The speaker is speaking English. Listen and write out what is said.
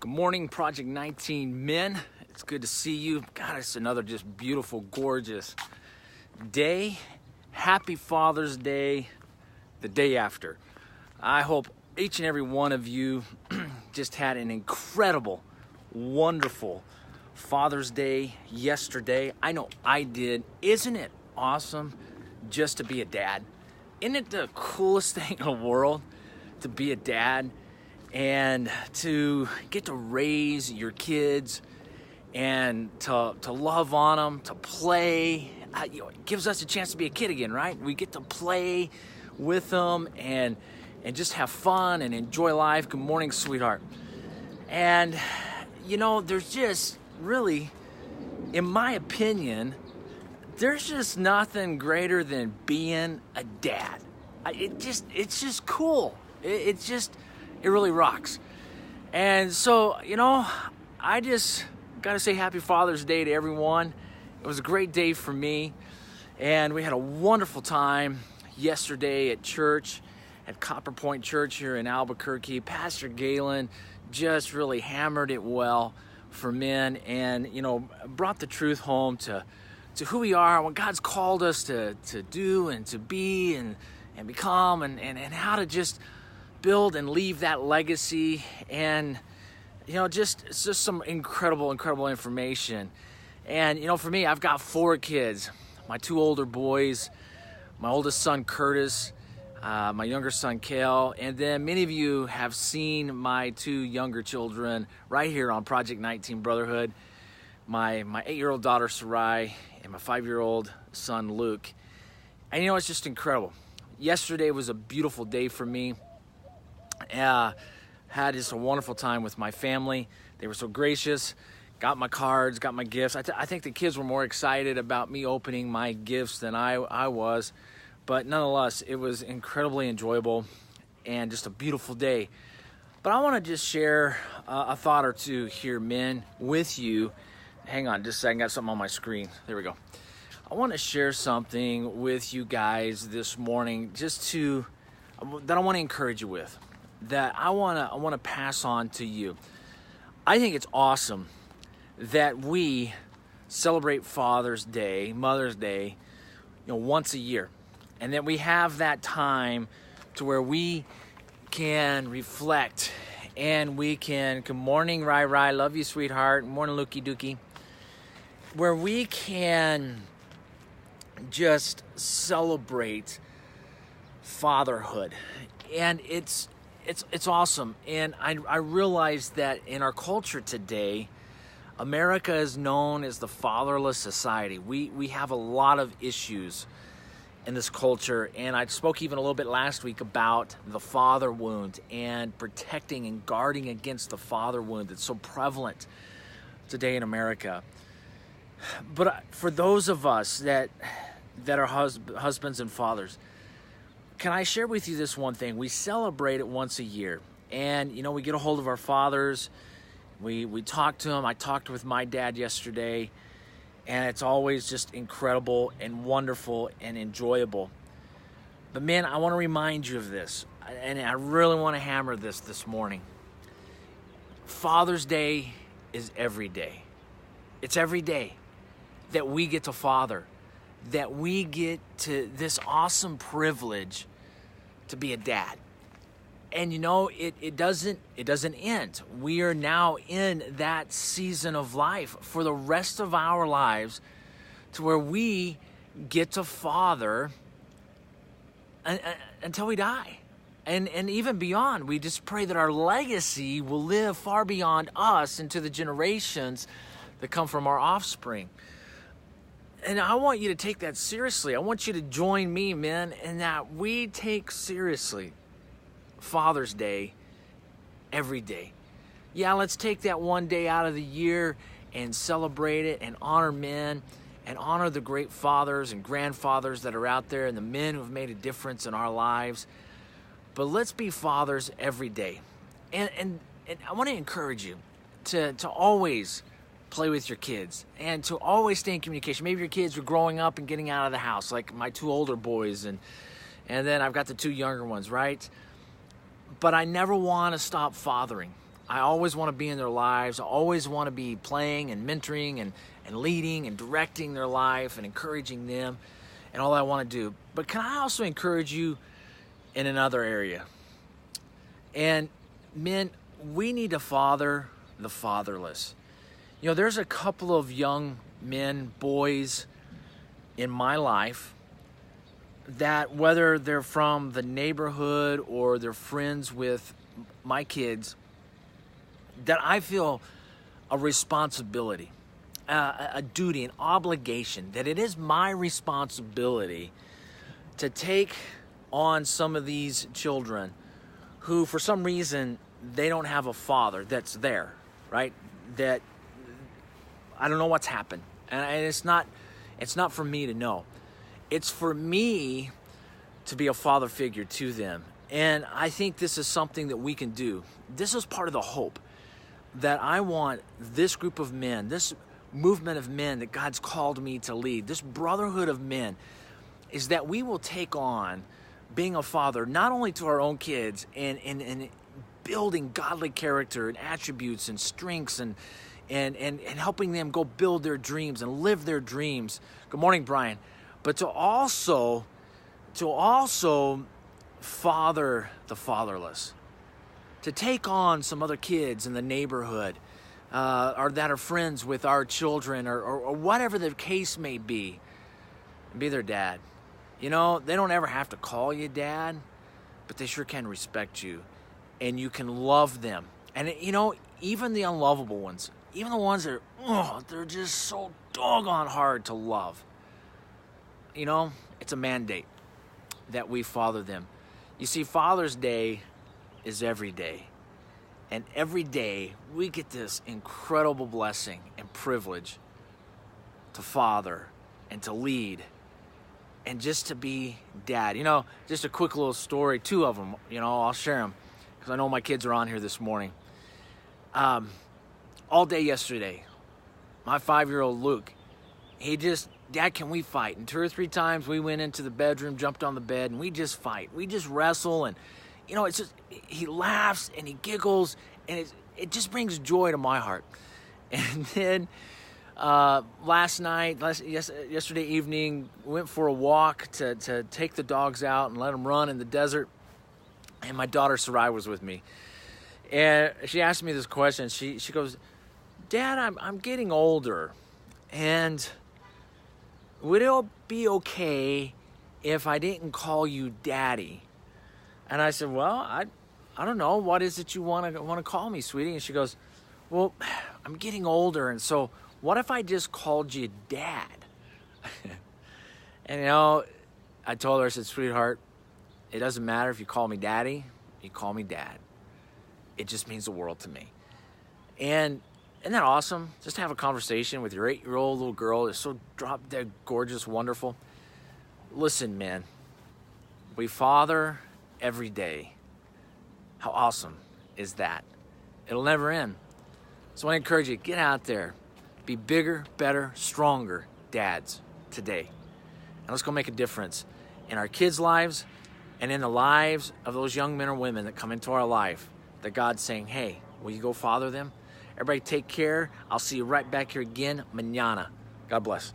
Good morning, Project 19 men. It's good to see you. God, it's another just beautiful, gorgeous day. Happy Father's Day, the day after. I hope each and every one of you just had an incredible, wonderful Father's Day yesterday. I know I did. Isn't it awesome just to be a dad? Isn't it the coolest thing in the world to be a dad? And to get to raise your kids and to love on them, to play. It gives us a chance to be a kid again, right? We get to play with them and just have fun and enjoy life. Good morning, sweetheart. And, there's just really, in my opinion, there's just nothing greater than being a dad. It's just cool. It really rocks. And so, I just got to say happy Father's Day to everyone. It was a great day for me. And we had a wonderful time yesterday at church, at Copper Point Church here in Albuquerque. Pastor Galen just really hammered it well for men and, brought the truth home to who we are, what God's called us to do and to be and become and how to just build and leave that legacy. And it's just some incredible information. And for me, I've got 4 kids. My 2 older boys, my oldest son Curtis, my younger son Kale, and then many of you have seen my 2 younger children right here on Project 19 Brotherhood. My 8-year-old daughter Sarai and my 5-year-old son Luke. And it's just incredible. Yesterday was a beautiful day for me. Had just a wonderful time with my family. They were so gracious. Got my cards, got my gifts. I think the kids were more excited about me opening my gifts than I was. But nonetheless, it was incredibly enjoyable and just a beautiful day. But I want to just share a thought or two here, men, with you. Hang on just a second. Got something on my screen. There we go. I want to share something with you guys this morning that I want to encourage you with. That I want to pass on to you. I think it's awesome that we celebrate Father's Day, Mother's Day, once a year, and that we have that time to where we can reflect and we can. Good morning, Rai. Love you, sweetheart. Good morning, Lukey Dookie. Where we can just celebrate fatherhood, and it's awesome. And I realize that in our culture today, America is known as the fatherless society. We have a lot of issues in this culture. And I spoke even a little bit last week about the father wound and protecting and guarding against the father wound that's so prevalent today in America. But for those of us that are husbands and fathers, can I share with you this one thing? We celebrate it once a year. And, we get a hold of our fathers. We talk to them. I talked with my dad yesterday. And it's always just incredible and wonderful and enjoyable. But, man, I want to remind you of this. And I really want to hammer this morning. Father's Day is every day. It's every day that we get to father. That we get to this awesome privilege to be a dad. And it doesn't end. We are now in that season of life for the rest of our lives to where we get to father until we die. And even beyond, we just pray that our legacy will live far beyond us into the generations that come from our offspring. And I want you to take that seriously. I want you to join me, men, in that we take seriously Father's Day every day. Yeah, let's take that one day out of the year and celebrate it and honor men and honor the great fathers and grandfathers that are out there and the men who have made a difference in our lives. But let's be fathers every day. And I want to encourage you to always play with your kids and to always stay in communication. Maybe your kids are growing up and getting out of the house, like my 2 older boys, and then I've got the 2 younger ones, right? But I never want to stop fathering. I always want to be in their lives. I always want to be playing and mentoring and leading and directing their life and encouraging them and all I want to do. But can I also encourage you in another area? And men, we need to father the fatherless. You know, there's a couple of young men, boys in my life that, whether they're from the neighborhood or they're friends with my kids, that I feel a responsibility, a duty, an obligation, that it is my responsibility to take on some of these children who, for some reason, they don't have a father that's there, right? That I don't know what's happened, and it's not for me to know. It's for me to be a father figure to them. And I think this is something that we can do. This is part of the hope that I want this group of men, this movement of men that God's called me to lead, this brotherhood of men, is that we will take on being a father, not only to our own kids and building godly character and attributes and strengths and helping them go build their dreams and live their dreams. Good morning, Brian. But to also father the fatherless, to take on some other kids in the neighborhood or that are friends with our children or whatever the case may be, and be their dad. You know, they don't ever have to call you dad, but they sure can respect you, and you can love them. And, you know, even the unlovable ones, even the ones that they're just so doggone hard to love. You know, it's a mandate that we father them. You see, Father's Day is every day. And every day we get this incredible blessing and privilege to father and to lead and just to be dad. You know, just a quick little story, two of them, you know, I'll share them because I know my kids are on here this morning. All day yesterday, my 5-year-old Luke, he just, Dad, can we fight? And 2 or 3 times we went into the bedroom, jumped on the bed, and we just fight. We just wrestle, and, you know, it's just, he laughs and he giggles, and it just brings joy to my heart. And then yesterday evening, we went for a walk to take the dogs out and let them run in the desert, and my daughter Sarai was with me. And she asked me this question. She goes, Dad, I'm getting older, and would it be okay if I didn't call you Daddy? And I said, well, I don't know. What is it you want to call me, sweetie? And she goes, well, I'm getting older, and so what if I just called you Dad? And, you know, I told her, I said, sweetheart, it doesn't matter if you call me Daddy, you call me Dad. It just means the world to me. And isn't that awesome? Just to have a conversation with your 8-year-old little girl. It's so drop dead gorgeous, wonderful. Listen, man, we father every day. How awesome is that? It'll never end. So I want to encourage you, get out there. Be bigger, better, stronger dads today. And let's go make a difference in our kids' lives and in the lives of those young men or women that come into our life that God's saying, hey, will you go father them? Everybody take care. I'll see you right back here again mañana. God bless.